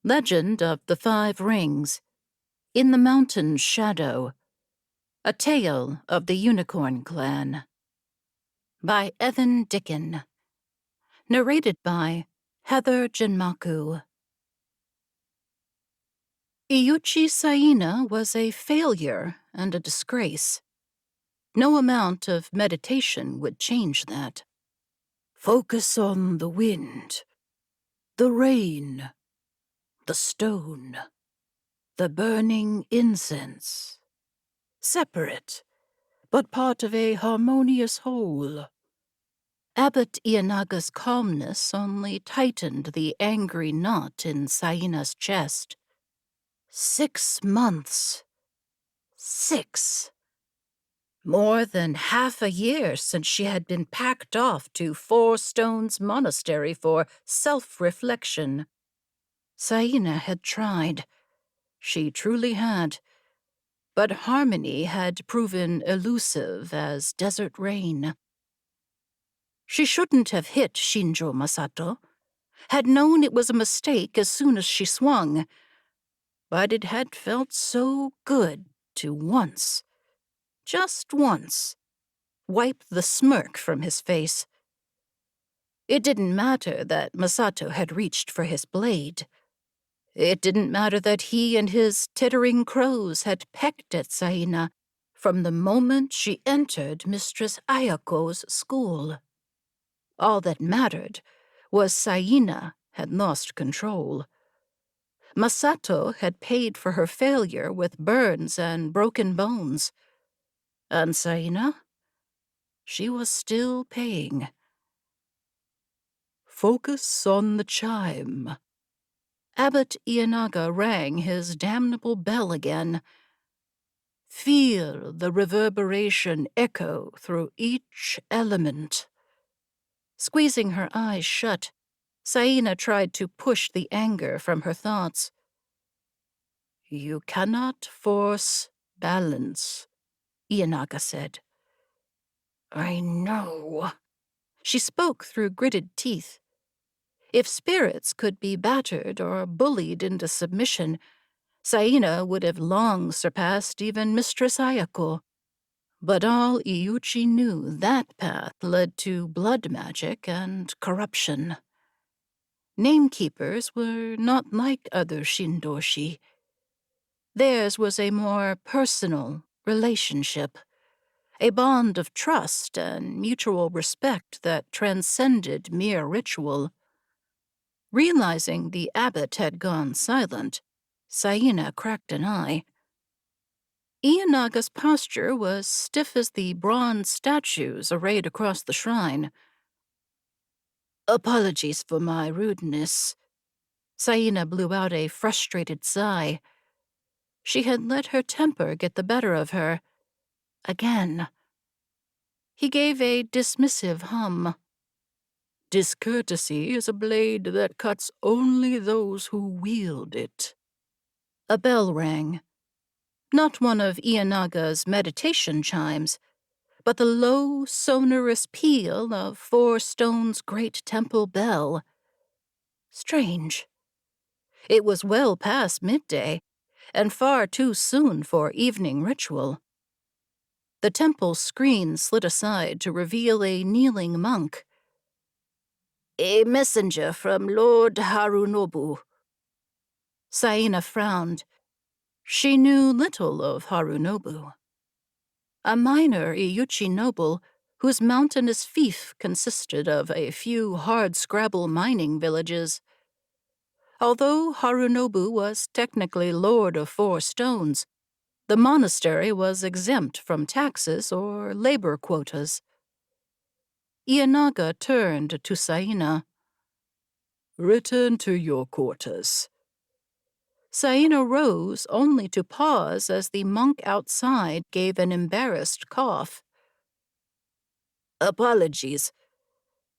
Legend of the Five Rings. In the Mountain's Shadow. A Tale of the Unicorn Clan. By Dicken. Narrated by Heather Jinmaku. Iuchi Saina was a failure and a disgrace. No amount of meditation would change that. Focus on the wind, the rain, the stone, the burning incense. Separate, but part of a harmonious whole. Abbot Ianaga's calmness only tightened the angry knot in Saina's chest. 6 months. 6. More than half a year since she had been packed off to Four Stones Monastery for self-reflection. Saina had tried. She truly had. But harmony had proven elusive as desert rain. She shouldn't have hit Shinjo Masato, had known it was a mistake as soon as she swung, but it had felt so good to once, just once, wipe the smirk from his face. It didn't matter that Masato had reached for his blade. It didn't matter that he and his tittering crows had pecked at Saina from the moment she entered Mistress Ayako's school. All that mattered was Saina had lost control. Masato had paid for her failure with burns and broken bones. And Saina? She was still paying. Focus on the chime. Abbot Ianaga rang his damnable bell again. Feel the reverberation echo through each element. Squeezing her eyes shut, Saina tried to push the anger from her thoughts. You cannot force balance, Ianaga said. I know. She spoke through gritted teeth. If spirits could be battered or bullied into submission, Saina would have long surpassed even Mistress Ayako. But all Iuchi knew that path led to blood magic and corruption. Namekeepers were not like other Shindoshi. Theirs was a more personal relationship, a bond of trust and mutual respect that transcended mere ritual. Realizing the abbot had gone silent, Saina cracked an eye. Ianaga's posture was stiff as the bronze statues arrayed across the shrine. Apologies for my rudeness. Saina blew out a frustrated sigh. She had let her temper get the better of her. Again. He gave a dismissive hum. Discourtesy is a blade that cuts only those who wield it. A bell rang. Not one of Ianaga's meditation chimes, but the low, sonorous peal of Four Stones' great temple bell. Strange. It was well past midday, and far too soon for evening ritual. The temple screen slid aside to reveal a kneeling monk. A messenger from Lord Harunobu. Saina frowned. She knew little of Harunobu. A minor Iuchi noble whose mountainous fief consisted of a few hard-scrabble mining villages. Although Harunobu was technically Lord of Four Stones, the monastery was exempt from taxes or labor quotas. Ianaga turned to Saina. Return to your quarters. Saina rose only to pause as the monk outside gave an embarrassed cough. Apologies,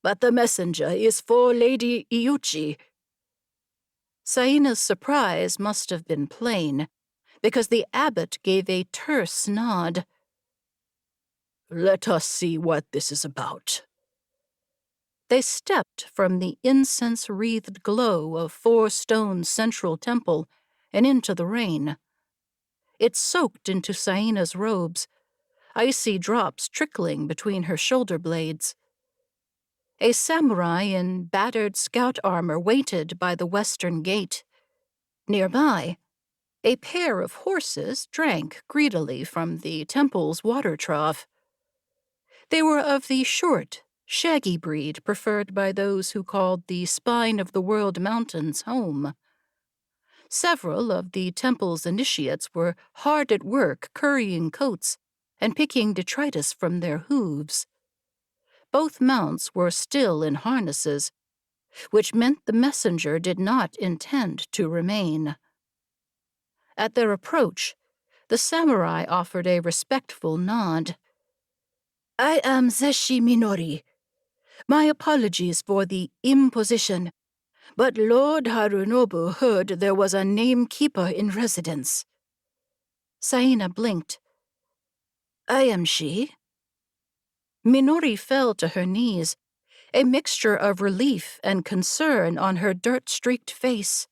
but the messenger is for Lady Iuchi. Saina's surprise must have been plain, because the abbot gave a terse nod. Let us see what this is about. They stepped from the incense-wreathed glow of 4-stone central temple and into the rain. It soaked into Saina's robes, icy drops trickling between her shoulder blades. A samurai in battered scout armor waited by the western gate. Nearby, a pair of horses drank greedily from the temple's water trough. They were of the short, shaggy breed preferred by those who called the Spine of the World Mountains home. Several of the temple's initiates were hard at work currying coats and picking detritus from their hooves. Both mounts were still in harnesses, which meant the messenger did not intend to remain. At their approach, the samurai offered a respectful nod. "I am Zeshi Minori. My apologies for the imposition, but Lord Harunobu heard there was a namekeeper in residence." Saina blinked. "I am she." Minori fell to her knees, a mixture of relief and concern on her dirt-streaked face.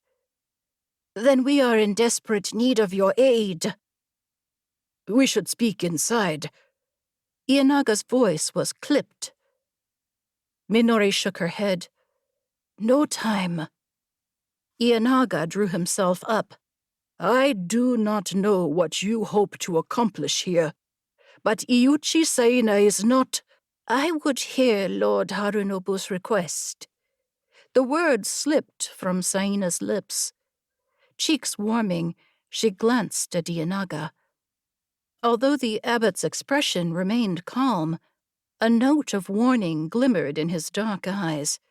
"Then we are in desperate need of your aid." "We should speak inside." Ianaga's voice was clipped. Minori shook her head. "No time." Ianaga drew himself up. "I do not know what you hope to accomplish here, but Iuchi Saina is not—" "I would hear Lord Harunobu's request." The words slipped from Saina's lips. Cheeks warming, she glanced at Ianaga. Although the abbot's expression remained calm, a note of warning glimmered in his dark eyes.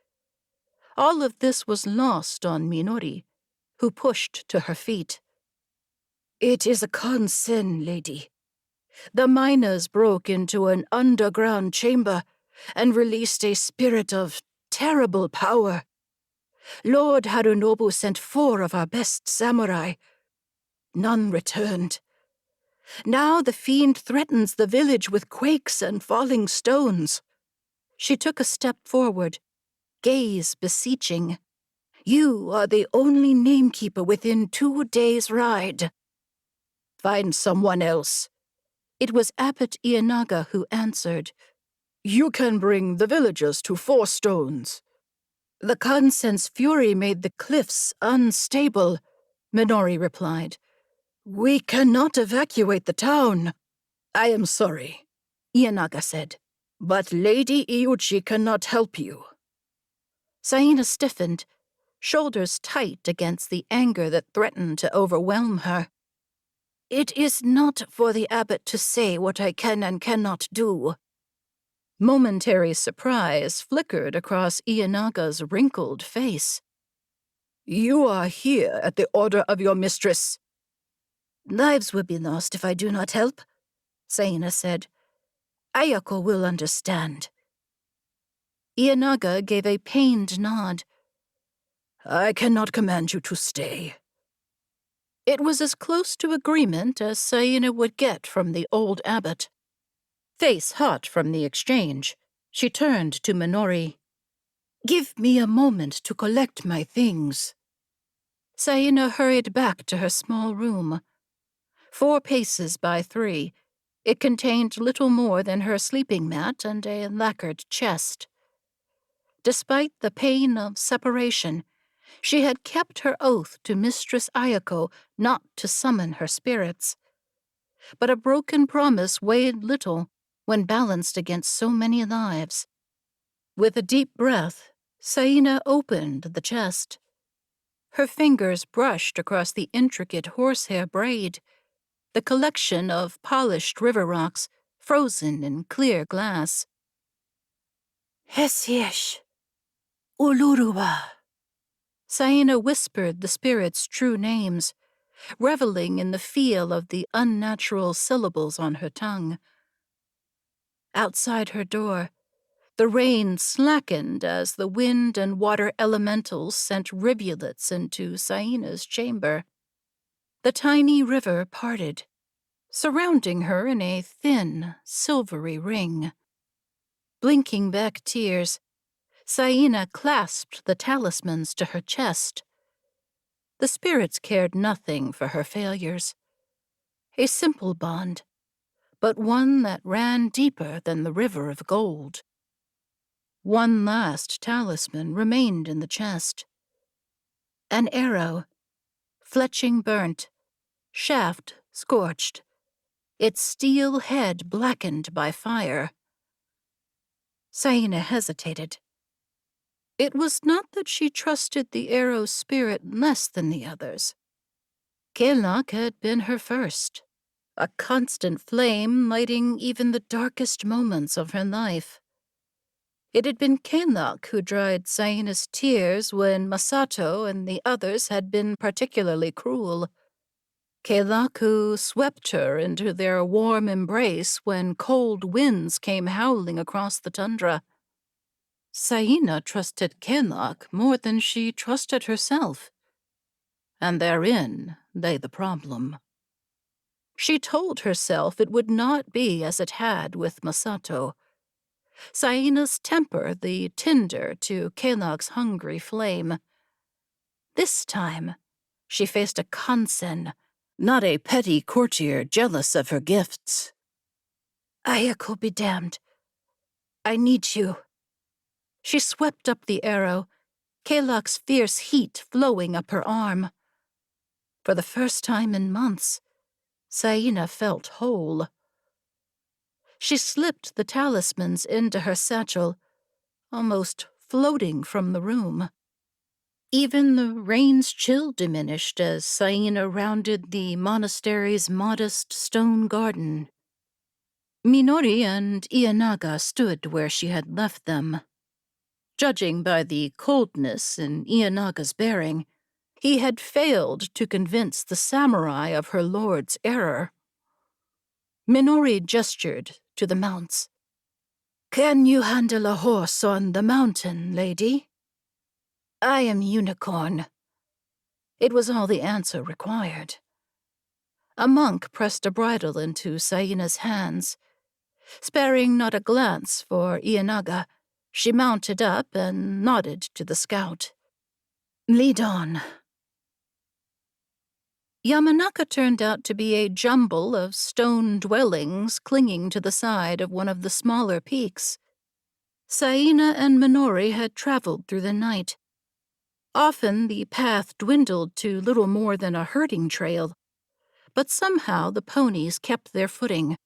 All of this was lost on Minori, who pushed to her feet. "It is a Kansen, lady. The miners broke into an underground chamber and released a spirit of terrible power. Lord Harunobu sent 4 of our best samurai. None returned. Now the fiend threatens the village with quakes and falling stones." She took a step forward, gaze beseeching. "You are the only namekeeper within 2 days' ride." "Find someone else." It was Abbot Ianaga who answered. "You can bring the villagers to 4 stones." "The Kansen's fury made the cliffs unstable," Minori replied. "We cannot evacuate the town." "I am sorry," Ianaga said, "but Lady Iuchi cannot help you." Saina stiffened, shoulders tight against the anger that threatened to overwhelm her. "It is not for the abbot to say what I can and cannot do." Momentary surprise flickered across Ianaga's wrinkled face. "You are here at the order of your mistress." "Lives would be lost if I do not help," Saina said. "Ayako will understand." Ianaga gave a pained nod. "I cannot command you to stay." It was as close to agreement as Saina would get from the old abbot. Face hot from the exchange, she turned to Minori. "Give me a moment to collect my things." Saina hurried back to her small room. 4 paces by 3, it contained little more than her sleeping mat and a lacquered chest. Despite the pain of separation, she had kept her oath to Mistress Ayako not to summon her spirits. But a broken promise weighed little when balanced against so many lives. With a deep breath, Saina opened the chest. Her fingers brushed across the intricate horsehair braid, the collection of polished river rocks frozen in clear glass. "Hesiesh, Uluruwa." Saina whispered the spirit's true names, reveling in the feel of the unnatural syllables on her tongue. Outside her door, the rain slackened as the wind and water elementals sent rivulets into Saina's chamber. The tiny river parted, surrounding her in a thin, silvery ring. Blinking back tears, Saina clasped the talismans to her chest. The spirits cared nothing for her failures. A simple bond, but one that ran deeper than the river of gold. One last talisman remained in the chest. An arrow, fletching burnt, shaft scorched, its steel head blackened by fire. Saina hesitated. It was not that she trusted the arrow's spirit less than the others. Kelak had been her first, a constant flame lighting even the darkest moments of her life. It had been Kelak who dried Saina's tears when Masato and the others had been particularly cruel. Kelak who swept her into their warm embrace when cold winds came howling across the tundra. Saina trusted Kelak more than she trusted herself. And therein lay the problem. She told herself it would not be as it had with Masato. Saina's temper the tinder to Kelak's hungry flame. This time, she faced a Kansen, not a petty courtier jealous of her gifts. Ayako be damned. I need you. She swept up the arrow, Kelak's fierce heat flowing up her arm. For the first time in months, Saina felt whole. She slipped the talismans into her satchel, almost floating from the room. Even the rain's chill diminished as Saina rounded the monastery's modest stone garden. Minori and Ianaga stood where she had left them. Judging by the coldness in Ianaga's bearing, he had failed to convince the samurai of her lord's error. Minori gestured to the mounts. "Can you handle a horse on the mountain, lady?" "I am Unicorn." It was all the answer required. A monk pressed a bridle into Saina's hands. Sparing not a glance for Ianaga, she mounted up and nodded to the scout. "Lead on." Yamanaka turned out to be a jumble of stone dwellings clinging to the side of one of the smaller peaks. Saina and Minori had traveled through the night. Often the path dwindled to little more than a herding trail, but somehow the ponies kept their footing,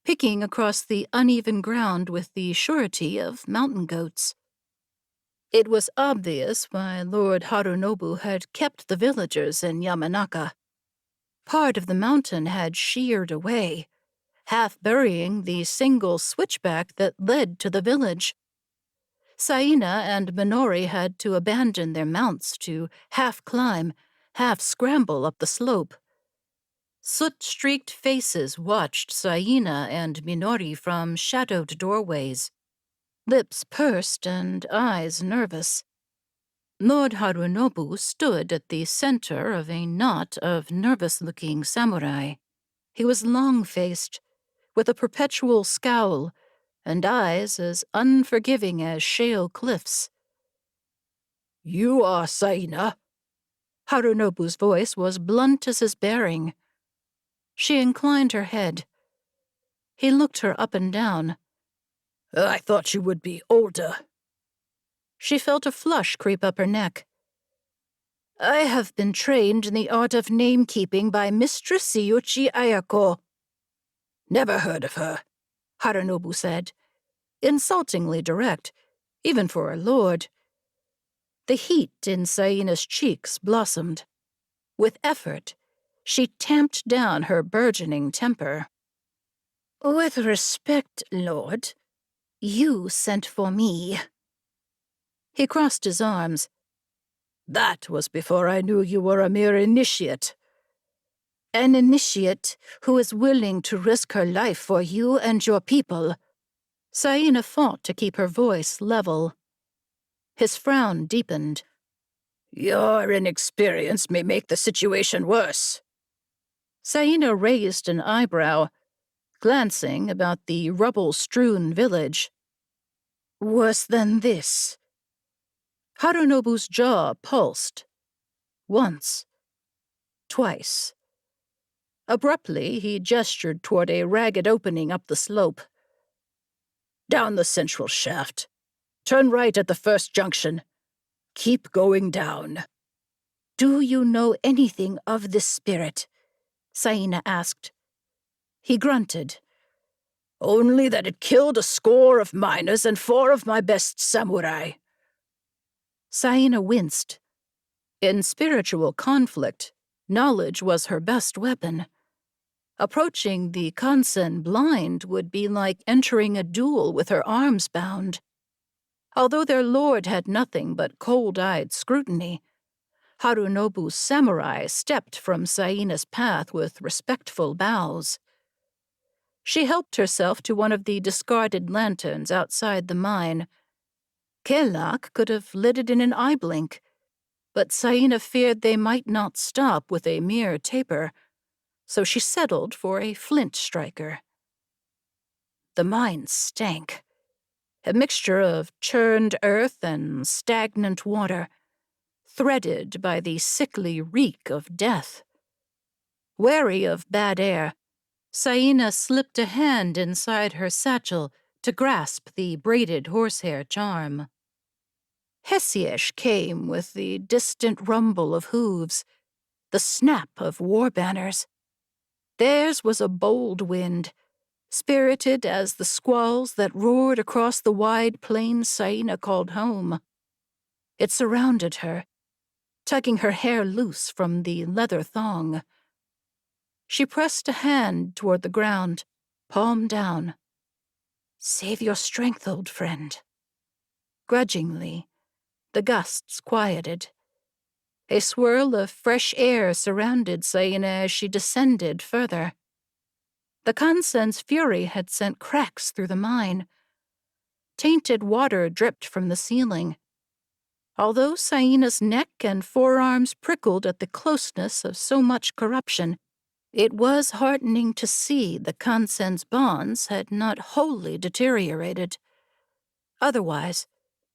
picking across the uneven ground with the surety of mountain goats. It was obvious why Lord Harunobu had kept the villagers in Yamanaka. Part of the mountain had sheared away, half burying the single switchback that led to the village. Saina and Minori had to abandon their mounts to half climb, half scramble up the slope. Soot-streaked faces watched Saina and Minori from shadowed doorways, lips pursed and eyes nervous. Lord Harunobu stood at the center of a knot of nervous-looking samurai. He was long-faced, with a perpetual scowl, and eyes as unforgiving as shale cliffs. "You are Saina." Harunobu's voice was blunt as his bearing. She inclined her head. He looked her up and down. "I thought you would be older." She felt a flush creep up her neck. "I have been trained in the art of name-keeping by Mistress Iuchi Ayako." "Never heard of her," Harunobu said, insultingly direct, even for a lord. The heat in Saina's cheeks blossomed. With effort, she tamped down her burgeoning temper. "With respect, lord, you sent for me." He crossed his arms. "That was before I knew you were a mere initiate." "An initiate who is willing to risk her life for you and your people." Saina fought to keep her voice level. His frown deepened. "Your inexperience may make the situation worse." Saina raised an eyebrow, glancing about the rubble-strewn village. "Worse than this?" Harunobu's jaw pulsed. Once. Twice. Abruptly, he gestured toward a ragged opening up the slope. "Down the central shaft. Turn right at the first junction. Keep going down." "Do you know anything of this spirit?" Saina asked. He grunted. "Only that it killed a score of miners and 4 of my best samurai." Saina winced. In spiritual conflict, knowledge was her best weapon. Approaching the Kansen blind would be like entering a duel with her arms bound. Although their lord had nothing but cold-eyed scrutiny, Harunobu's samurai stepped from Saina's path with respectful bows. She helped herself to one of the discarded lanterns outside the mine. Kelak could have lit it in an eye blink, but Saina feared they might not stop with a mere taper, so she settled for a flint striker. The mine stank. A mixture of churned earth and stagnant water, threaded by the sickly reek of death. Wary of bad air, Saina slipped a hand inside her satchel to grasp the braided horsehair charm. Hesiesh came with the distant rumble of hooves, the snap of war banners. Theirs was a bold wind, spirited as the squalls that roared across the wide plain Saina called home. It surrounded her, tugging her hair loose from the leather thong. She pressed a hand toward the ground, palm down. "Save your strength, old friend." Grudgingly, the gusts quieted. A swirl of fresh air surrounded Saina as she descended further. The Kansen's fury had sent cracks through the mine. Tainted water dripped from the ceiling. Although Saina's neck and forearms prickled at the closeness of so much corruption, it was heartening to see the Kansen's bonds had not wholly deteriorated. Otherwise,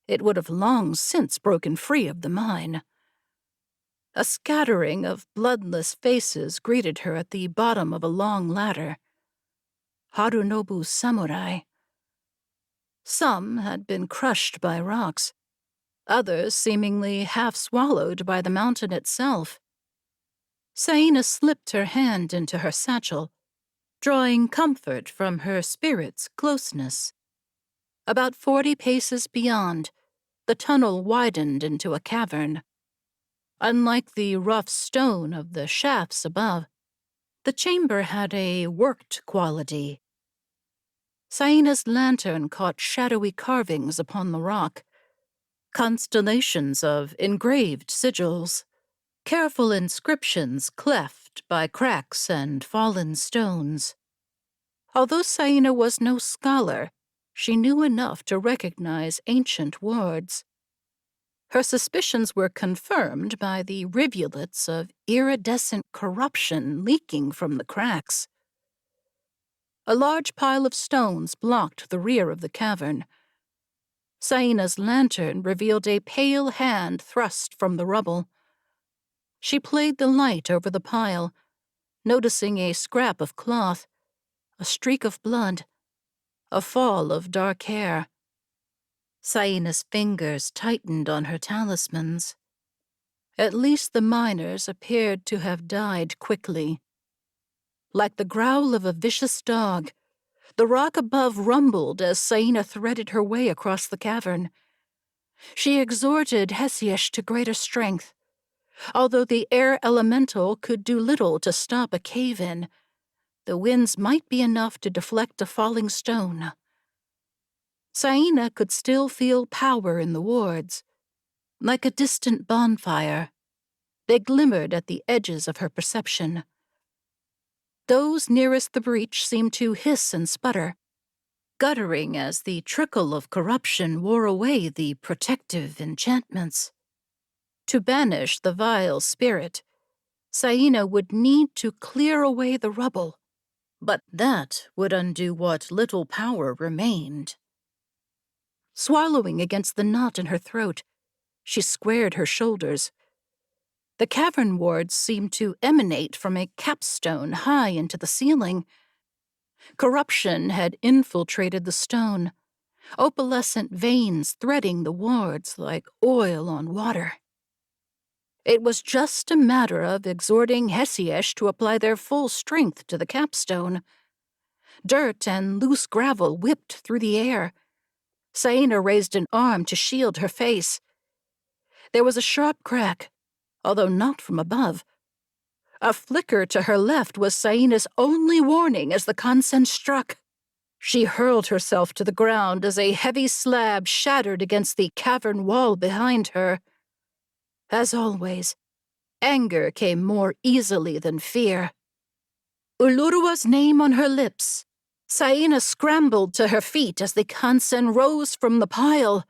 it would have long since broken free of the mine. A scattering of bloodless faces greeted her at the bottom of a long ladder. Harunobu's samurai. Some had been crushed by rocks, others seemingly half-swallowed by the mountain itself. Saina slipped her hand into her satchel, drawing comfort from her spirit's closeness. About 40 paces beyond, the tunnel widened into a cavern. Unlike the rough stone of the shafts above, the chamber had a worked quality. Saina's lantern caught shadowy carvings upon the rock, constellations of engraved sigils, careful inscriptions cleft by cracks and fallen stones. Although Saina was no scholar, she knew enough to recognize ancient words. Her suspicions were confirmed by the rivulets of iridescent corruption leaking from the cracks. A large pile of stones blocked the rear of the cavern. Saina's lantern revealed a pale hand thrust from the rubble. She played the light over the pile, noticing a scrap of cloth, a streak of blood, a fall of dark hair. Saina's fingers tightened on her talismans. At least the miners appeared to have died quickly. Like the growl of a vicious dog, the rock above rumbled as Saina threaded her way across the cavern. She exhorted Hesiesh to greater strength. Although the air elemental could do little to stop a cave-in, the winds might be enough to deflect a falling stone. Saina could still feel power in the wards. Like a distant bonfire, they glimmered at the edges of her perception. Those nearest the breach seemed to hiss and sputter, guttering as the trickle of corruption wore away the protective enchantments. To banish the vile spirit, Saina would need to clear away the rubble, but that would undo what little power remained. Swallowing against the knot in her throat, She squared her shoulders. The cavern wards seemed to emanate from a capstone high into the ceiling. Corruption had infiltrated the stone, opalescent veins threading the wards like oil on water. It was just a matter of exhorting Hesiesh to apply their full strength to the capstone. Dirt and loose gravel whipped through the air. Saina raised an arm to shield her face. There was a sharp crack, although not from above. A flicker to her left was Saina's only warning as the Kansen struck. She hurled herself to the ground as a heavy slab shattered against the cavern wall behind her. As always, anger came more easily than fear. Ulurua's name on her lips, Saina scrambled to her feet as the Kansen rose from the pile.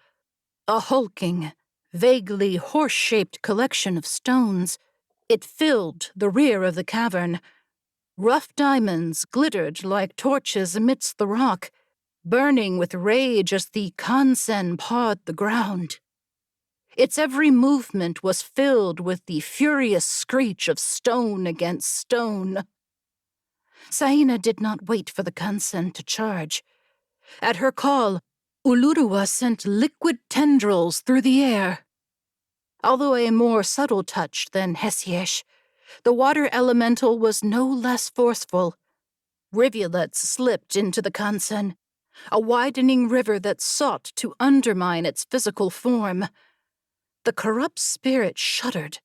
A hulking, vaguely horse-shaped collection of stones. It filled the rear of the cavern. Rough diamonds glittered like torches amidst the rock, burning with rage as the Kansen pawed the ground. Its every movement was filled with the furious screech of stone against stone. Saina did not wait for the Kansen to charge. At her call, Ulurua sent liquid tendrils through the air. Although a more subtle touch than Hesiesh, the water elemental was no less forceful. Rivulets slipped into the Kansen, a widening river that sought to undermine its physical form. The corrupt spirit shuddered,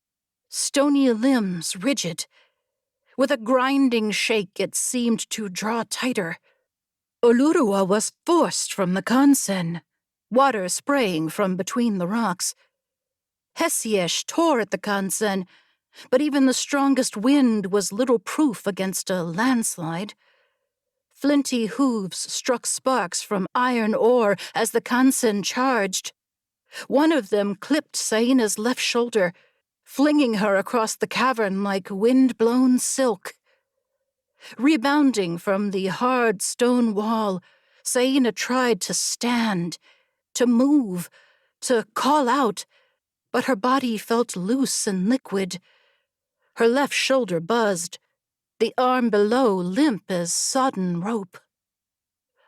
stony limbs rigid. With a grinding shake, it seemed to draw tighter. Ulurua was forced from the Kansen, water spraying from between the rocks. Hesiesh tore at the Kansen, but even the strongest wind was little proof against a landslide. Flinty hooves struck sparks from iron ore as the Kansen charged. One of them clipped Saina's left shoulder, flinging her across the cavern like wind-blown silk. Rebounding from the hard stone wall, Saina tried to stand, to move, to call out, but her body felt loose and liquid. Her left shoulder buzzed, the arm below limp as sodden rope.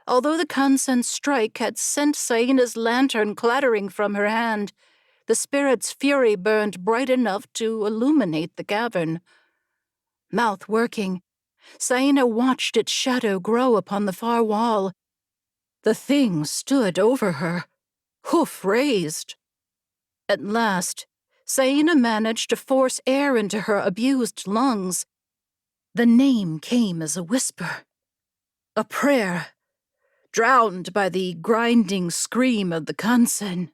Although the Kansen strike had sent Saina's lantern clattering from her hand, the spirit's fury burned bright enough to illuminate the cavern. Mouth working, Saina watched its shadow grow upon the far wall. The thing stood over her, hoof raised. At last, Saina managed to force air into her abused lungs. The name came as a whisper, a prayer, drowned by the grinding scream of the Kansen.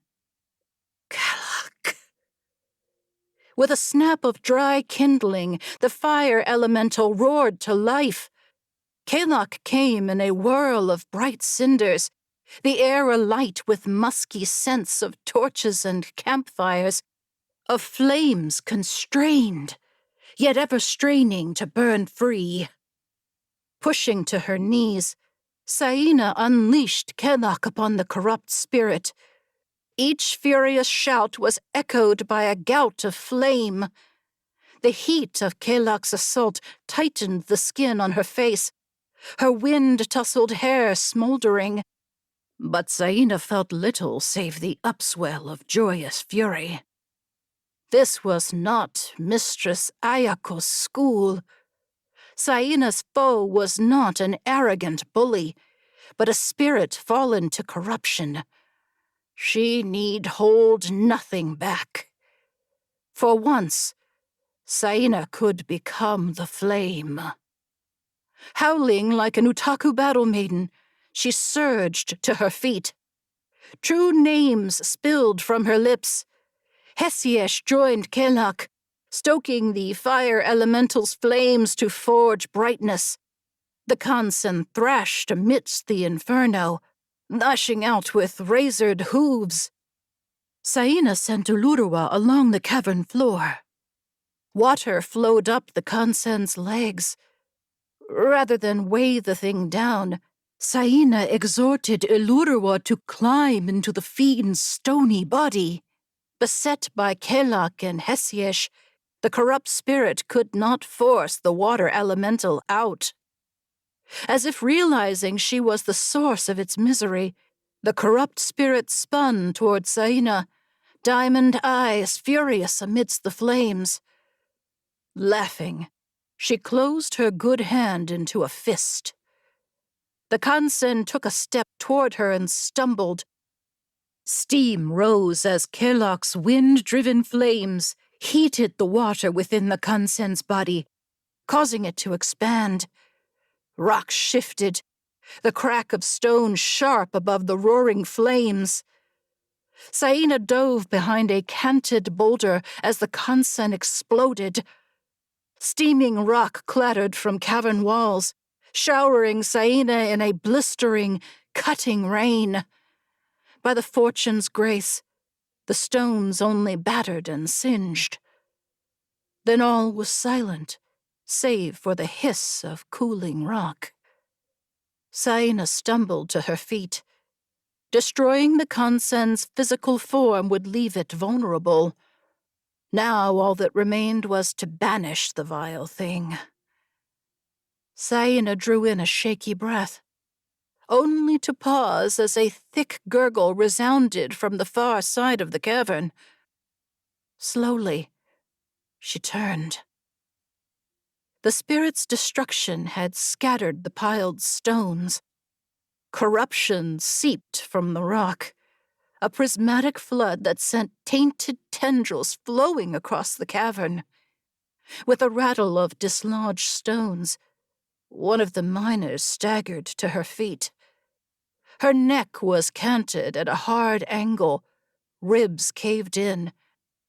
Kalak. With a snap of dry kindling, the fire elemental roared to life. Kalak came in a whirl of bright cinders, the air alight with musky scents of torches and campfires, of flames constrained, yet ever straining to burn free. Pushing to her knees, Saina unleashed Kalak upon the corrupt spirit. Each furious shout was echoed by a gout of flame. The heat of Kalak's assault tightened the skin on her face, her wind-tousled hair smoldering. But Saina felt little save the upswell of joyous fury. This was not Mistress Ayako's school. Saina's foe was not an arrogant bully, but a spirit fallen to corruption. She need hold nothing back. For once, Saina could become the flame. Howling like an Utaku battle maiden, she surged to her feet. True names spilled from her lips. Hesiesh joined Kalak, stoking the fire elemental's flames to forge brightness. The Kansen thrashed amidst the inferno, lashing out with razored hooves. Saina sent Ulurua along the cavern floor. Water flowed up the Kansen's legs. Rather than weigh the thing down, Saina exhorted Ulurua to climb into the fiend's stony body. Beset by Kelak and Hesiesh, the corrupt spirit could not force the water elemental out. As if realizing she was the source of its misery, the corrupt spirit spun toward Saina, diamond eyes furious amidst the flames. Laughing, she closed her good hand into a fist. The Kansen took a step toward her and stumbled. Steam rose as Kelok's wind-driven flames heated the water within the Kansen's body, causing it to expand. Rock shifted, the crack of stone sharp above the roaring flames. Saina dove behind a canted boulder as the Kansen exploded. Steaming rock clattered from cavern walls, showering Saina in a blistering, cutting rain. By the fortune's grace, the stones only battered and singed. Then all was silent, save for the hiss of cooling rock. Saina stumbled to her feet. Destroying the Kansen's physical form would leave it vulnerable. Now all that remained was to banish the vile thing. Saina drew in a shaky breath, only to pause as a thick gurgle resounded from the far side of the cavern. Slowly, she turned. The spirit's destruction had scattered the piled stones. Corruption seeped from the rock, a prismatic flood that sent tainted tendrils flowing across the cavern. With a rattle of dislodged stones, one of the miners staggered to her feet. Her neck was canted at a hard angle, ribs caved in,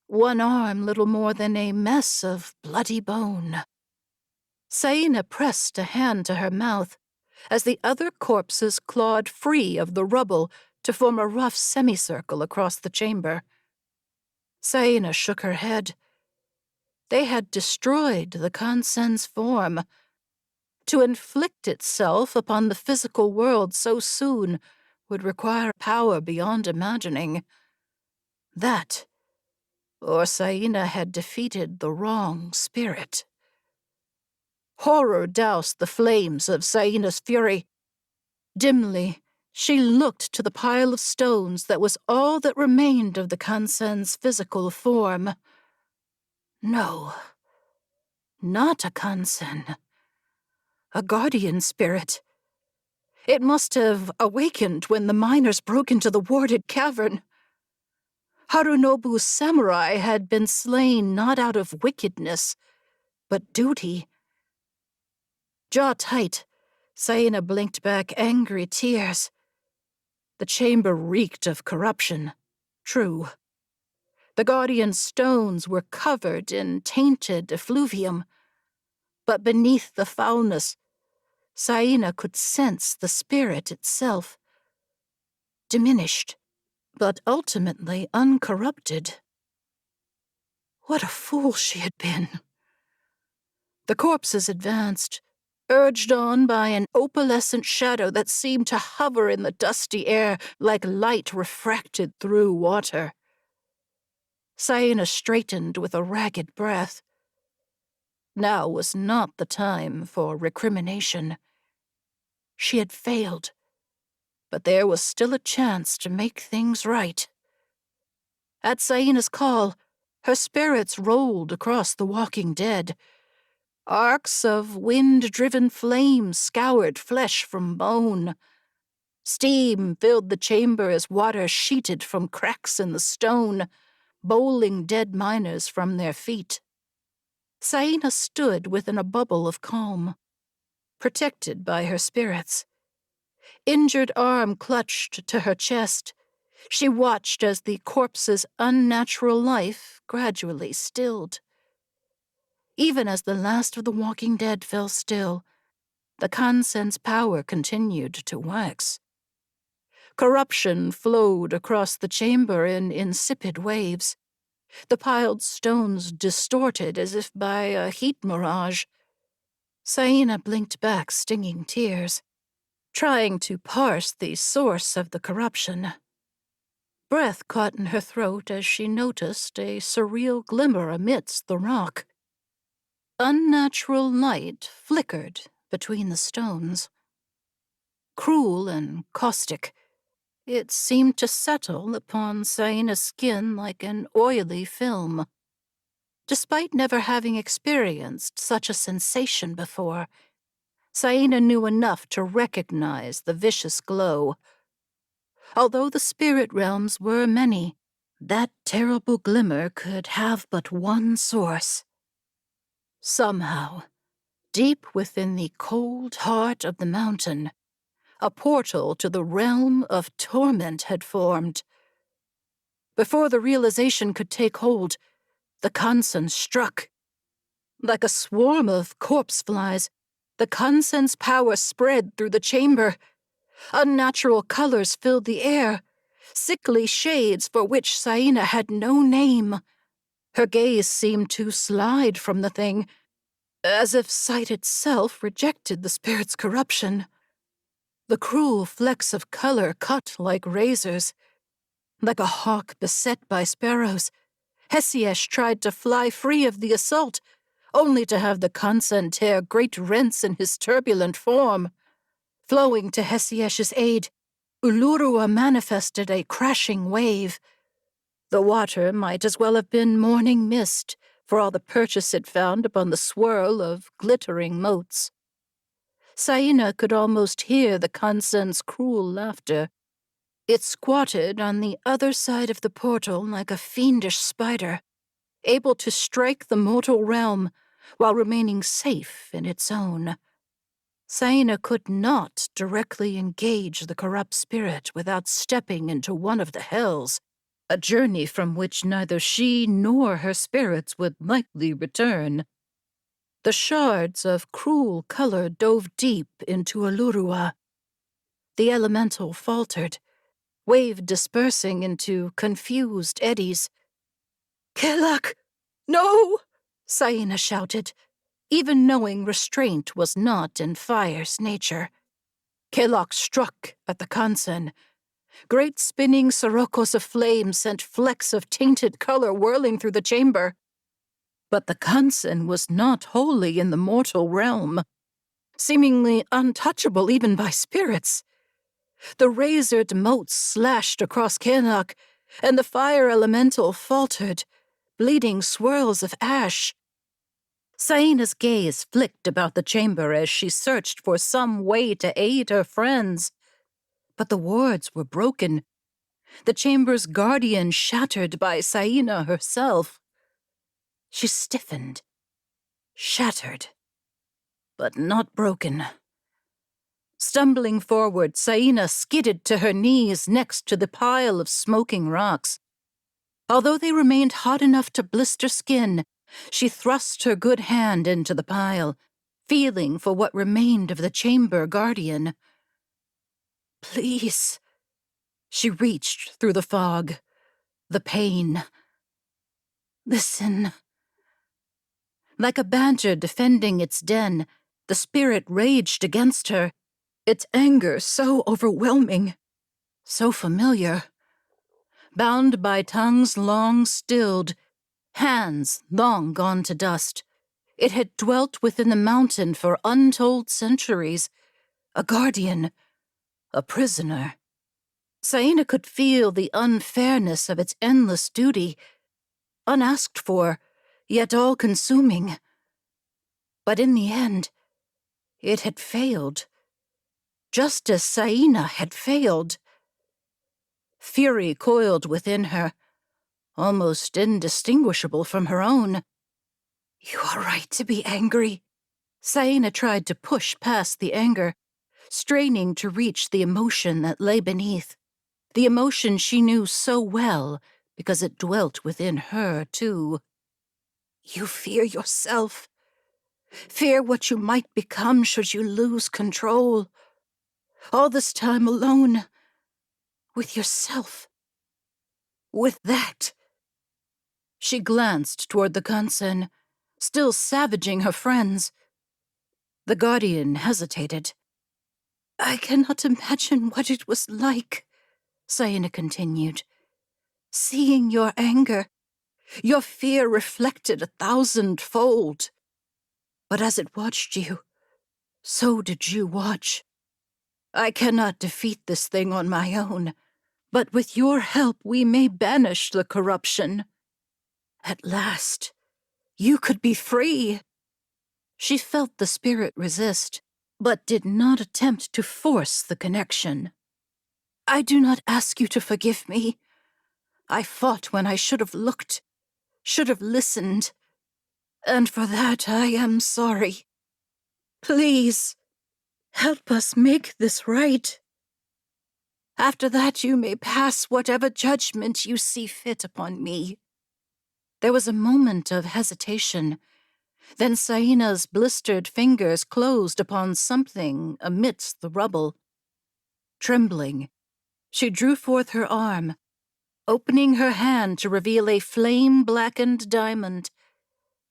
one arm little more than a mess of bloody bone. Saina pressed a hand to her mouth as the other corpses clawed free of the rubble to form a rough semicircle across the chamber. Saina shook her head. They had destroyed the Kansen's form. To inflict itself upon the physical world so soon would require power beyond imagining. That, or Saina had defeated the wrong spirit. Horror doused the flames of Saina's fury. Dimly, she looked to the pile of stones that was all that remained of the Kansen's physical form. No, not a Kansen. A guardian spirit. It must have awakened when the miners broke into the warded cavern. Harunobu's samurai had been slain not out of wickedness, but duty. Jaw tight, Saina blinked back angry tears. The chamber reeked of corruption. True. The guardian stones were covered in tainted effluvium. But beneath the foulness, Saina could sense the spirit itself. Diminished, but ultimately uncorrupted. What a fool she had been. The corpses advanced, urged on by an opalescent shadow that seemed to hover in the dusty air like light refracted through water. Saina straightened with a ragged breath. Now was not the time for recrimination. She had failed, but there was still a chance to make things right. At Saina's call, her spirits rolled across the walking dead. Arcs of wind-driven flame scoured flesh from bone. Steam filled the chamber as water sheeted from cracks in the stone, bowling dead miners from their feet. Saina stood within a bubble of calm, protected by her spirits. Injured arm clutched to her chest. She watched as the corpse's unnatural life gradually stilled. Even as the last of the walking dead fell still, the Kansen's power continued to wax. Corruption flowed across the chamber in insipid waves. The piled stones distorted as if by a heat mirage. Saina blinked back stinging tears, trying to parse the source of the corruption. Breath caught in her throat as she noticed a surreal glimmer amidst the rock. Unnatural light flickered between the stones. Cruel and caustic, it seemed to settle upon Saina's skin like an oily film. Despite never having experienced such a sensation before, Saina knew enough to recognize the vicious glow. Although the spirit realms were many, that terrible glimmer could have but one source. Somehow, deep within the cold heart of the mountain, a portal to the realm of torment had formed. Before the realization could take hold, the Kansen struck. Like a swarm of corpse flies, the Kansen's power spread through the chamber. Unnatural colors filled the air, sickly shades for which Saina had no name. Her gaze seemed to slide from the thing, as if sight itself rejected the spirit's corruption. The cruel flecks of color cut like razors. Like a hawk beset by sparrows, Hesiesh tried to fly free of the assault, only to have the Kansen tear great rents in his turbulent form. Flowing to Hesiesh's aid, Ulurua manifested a crashing wave. The water might as well have been morning mist, for all the purchase it found upon the swirl of glittering motes. Saina could almost hear the Kansen's cruel laughter. It squatted on the other side of the portal like a fiendish spider, able to strike the mortal realm while remaining safe in its own. Saina could not directly engage the corrupt spirit without stepping into one of the hells, a journey from which neither she nor her spirits would likely return. The shards of cruel color dove deep into Ulurua. The elemental faltered, wave dispersing into confused eddies. "Kelak! No!" Saina shouted, even knowing restraint was not in fire's nature. Kelak struck at the Kansen. Great spinning sirocos of flame sent flecks of tainted color whirling through the chamber. But the Kansen was not wholly in the mortal realm, seemingly untouchable even by spirits. The razored motes slashed across Kelak, and the fire elemental faltered, bleeding swirls of ash. Saina's gaze flicked about the chamber as she searched for some way to aid her friends. But the wards were broken, the chamber's guardian shattered by Saina herself. She stiffened, shattered, but not broken. Stumbling forward, Saina skidded to her knees next to the pile of smoking rocks. Although they remained hot enough to blister skin, she thrust her good hand into the pile, feeling for what remained of the chamber guardian. "Please." She reached through the fog, the pain. "Listen." Like a badger defending its den, the spirit raged against her, its anger so overwhelming, so familiar. Bound by tongues long stilled, hands long gone to dust, it had dwelt within the mountain for untold centuries, a guardian, a prisoner. Saina could feel the unfairness of its endless duty, unasked for, yet all-consuming. But in the end, it had failed, just as Saina had failed. Fury coiled within her, almost indistinguishable from her own. "You are right to be angry." Saina tried to push past the anger, straining to reach the emotion that lay beneath, the emotion she knew so well because it dwelt within her, too. "You fear yourself. Fear what you might become should you lose control. All this time alone, with yourself. With that." She glanced toward the Kansen, still savaging her friends. The guardian hesitated. "I cannot imagine what it was like," Saina continued. seeing your anger, your fear reflected 1,000-fold. But as it watched you, so did you watch. I cannot defeat this thing on my own, but with your help we may banish the corruption. At last, you could be free. She felt the spirit resist, but did not attempt to force the connection. I do not ask you to forgive me. I fought when I should have looked, should have listened, and for that I am sorry. Please, help us make this right. After that you may pass whatever judgment you see fit upon me. There was a moment of hesitation. Then Saina's blistered fingers closed upon something amidst the rubble. Trembling, she drew forth her arm, opening her hand to reveal a flame-blackened diamond,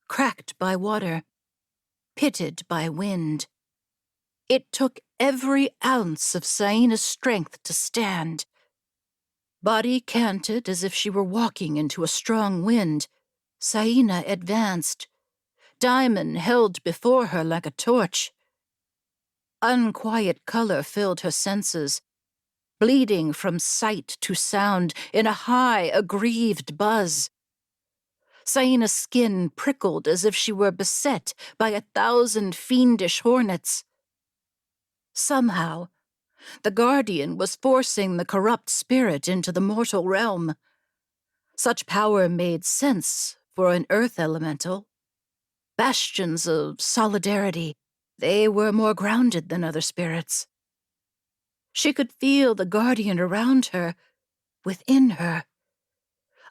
cracked by water, pitted by wind. It took every ounce of Saina's strength to stand. Body canted as if she were walking into a strong wind, Saina advanced, diamond held before her like a torch. Unquiet color filled her senses, bleeding from sight to sound in a high, aggrieved buzz. Saina's skin prickled as if she were beset by 1,000 fiendish hornets. Somehow, the Guardian was forcing the corrupt spirit into the mortal realm. Such power made sense for an earth elemental. Bastions of solidarity, they were more grounded than other spirits. She could feel the Guardian around her, within her.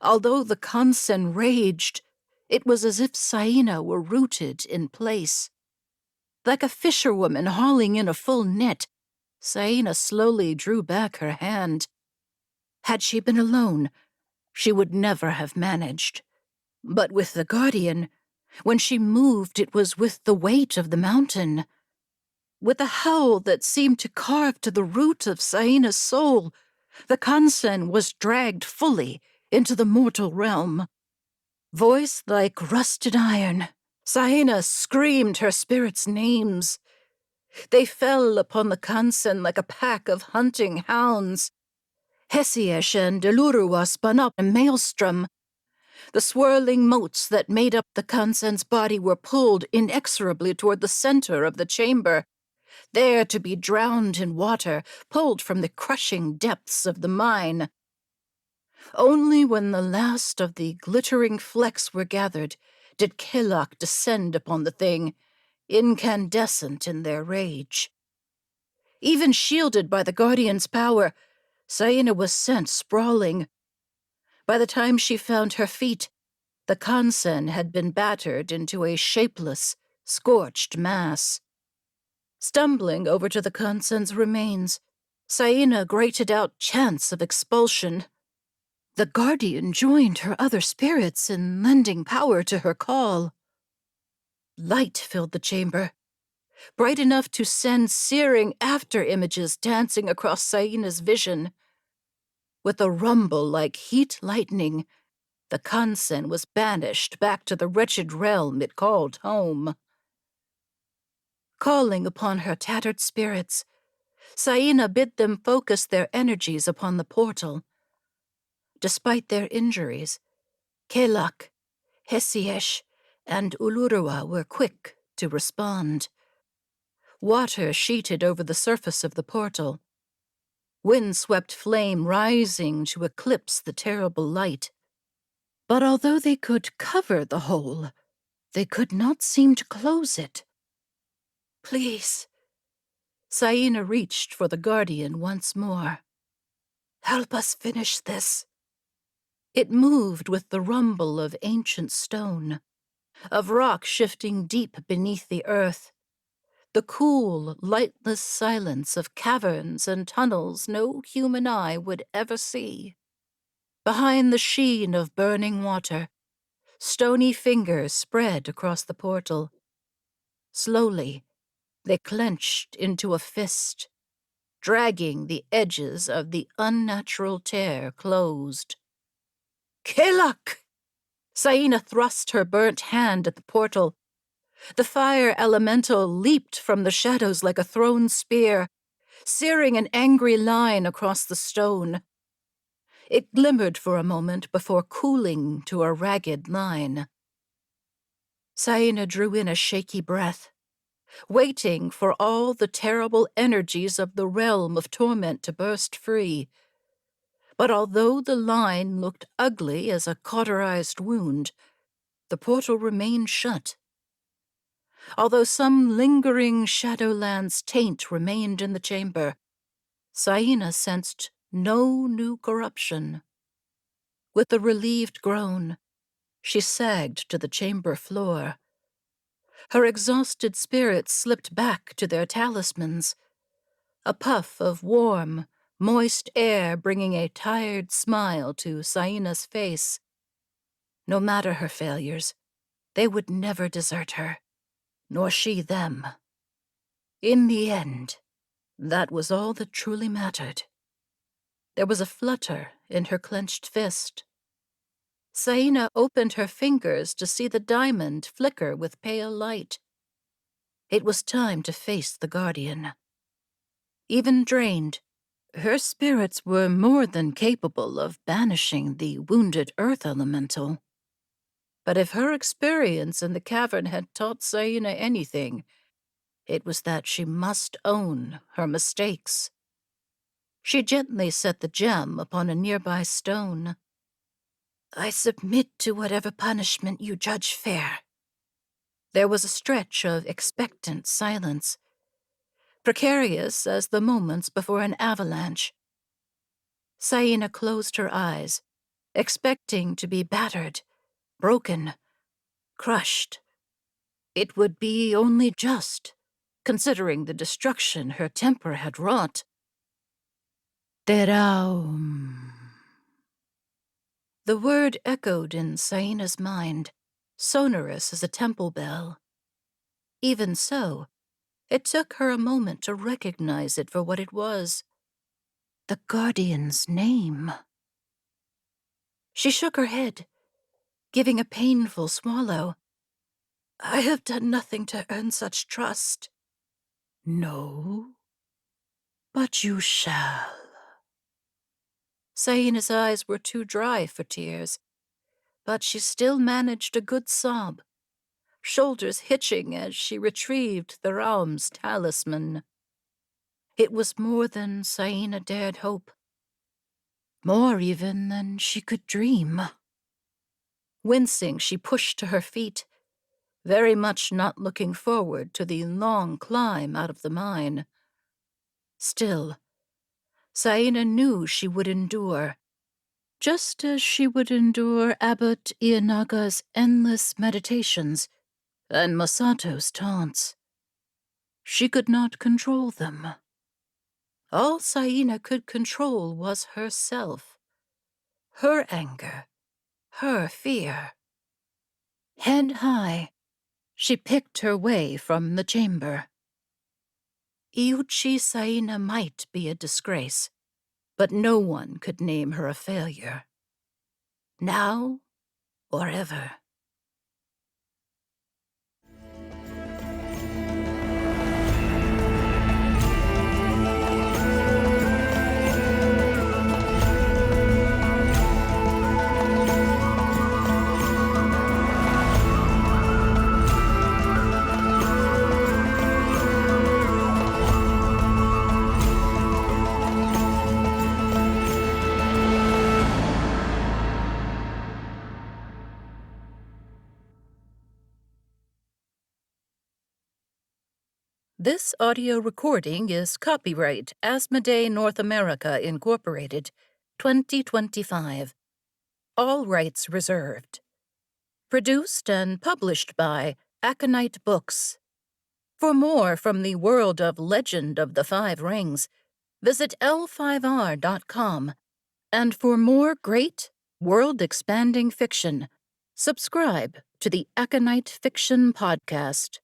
Although the Kansen raged, it was as if Saina were rooted in place. Like a fisherwoman hauling in a full net, Saina slowly drew back her hand. Had she been alone, she would never have managed. But with the Guardian, when she moved, it was with the weight of the mountain. With a howl that seemed to carve to the root of Saina's soul, the Kansen was dragged fully into the mortal realm. Voice like rusted iron, Saina screamed her spirit's names. They fell upon the Kansen like a pack of hunting hounds. Hesiesh and Delurua spun up a maelstrom. The swirling motes that made up the Kansen's body were pulled inexorably toward the center of the chamber, there to be drowned in water, pulled from the crushing depths of the mine. Only when the last of the glittering flecks were gathered did Kelak descend upon the thing, incandescent in their rage. Even shielded by the Guardian's power, Saina was sent sprawling. By the time she found her feet, the Kansen had been battered into a shapeless, scorched mass. Stumbling over to the Kansen's remains, Saina grated out chants of expulsion. The Guardian joined her other spirits in lending power to her call. Light filled the chamber, bright enough to send searing after-images dancing across Saina's vision. With a rumble like heat lightning, the Kansen was banished back to the wretched realm it called home. Calling upon her tattered spirits, Saina bid them focus their energies upon the portal. Despite their injuries, Kelak, Hesiesh, and Ulurua were quick to respond. Water sheeted over the surface of the portal, wind-swept flame rising to eclipse the terrible light. But although they could cover the hole, they could not seem to close it. Please. Saina reached for the Guardian once more. Help us finish this. It moved with the rumble of ancient stone, of rock shifting deep beneath the earth, the cool, lightless silence of caverns and tunnels no human eye would ever see. Behind the sheen of burning water, stony fingers spread across the portal. Slowly, they clenched into a fist, dragging the edges of the unnatural tear closed. Kelak! Saina thrust her burnt hand at the portal. The fire elemental leaped from the shadows like a thrown spear, searing an angry line across the stone. It glimmered for a moment before cooling to a ragged line. Saina drew in a shaky breath, waiting for all the terrible energies of the realm of torment to burst free. But although the line looked ugly as a cauterized wound, the portal remained shut. Although some lingering Shadowlands taint remained in the chamber, Saina sensed no new corruption. With a relieved groan, she sagged to the chamber floor. Her exhausted spirits slipped back to their talismans, a puff of warm, moist air bringing a tired smile to Saina's face. No matter her failures, they would never desert her, nor she them. In the end, that was all that truly mattered. There was a flutter in her clenched fist. Saina opened her fingers to see the diamond flicker with pale light. It was time to face the Guardian. Even drained, her spirits were more than capable of banishing the wounded earth elemental. But if her experience in the cavern had taught Saina anything, it was that she must own her mistakes. She gently set the gem upon a nearby stone. I submit to whatever punishment you judge fair. There was a stretch of expectant silence, precarious as the moments before an avalanche. Saina closed her eyes, expecting to be battered, broken, crushed. It would be only just, considering the destruction her temper had wrought. Deraum. The word echoed in Saina's mind, sonorous as a temple bell. Even so, it took her a moment to recognize it for what it was. The Guardian's name. She shook her head, giving a painful swallow. I have done nothing to earn such trust. No, but you shall. Saina's eyes were too dry for tears, but she still managed a good sob, shoulders hitching as she retrieved the Raum's talisman. It was more than Saina dared hope. More even than she could dream. Wincing, she pushed to her feet, very much not looking forward to the long climb out of the mine. Still, Saina knew she would endure, just as she would endure Abbot Ianaga's endless meditations and Masato's taunts. She could not control them. All Saina could control was herself, her anger, her fear. Head high, she picked her way from the chamber. Iuchi Saina might be a disgrace, but no one could name her a failure. Now or ever. This audio recording is copyright Asmodee North America, Incorporated, 2025. All rights reserved. Produced and published by Aconyte Books. For more from the world of Legend of the Five Rings, visit l5r.com. And for more great, world-expanding fiction, subscribe to the Aconyte Fiction Podcast.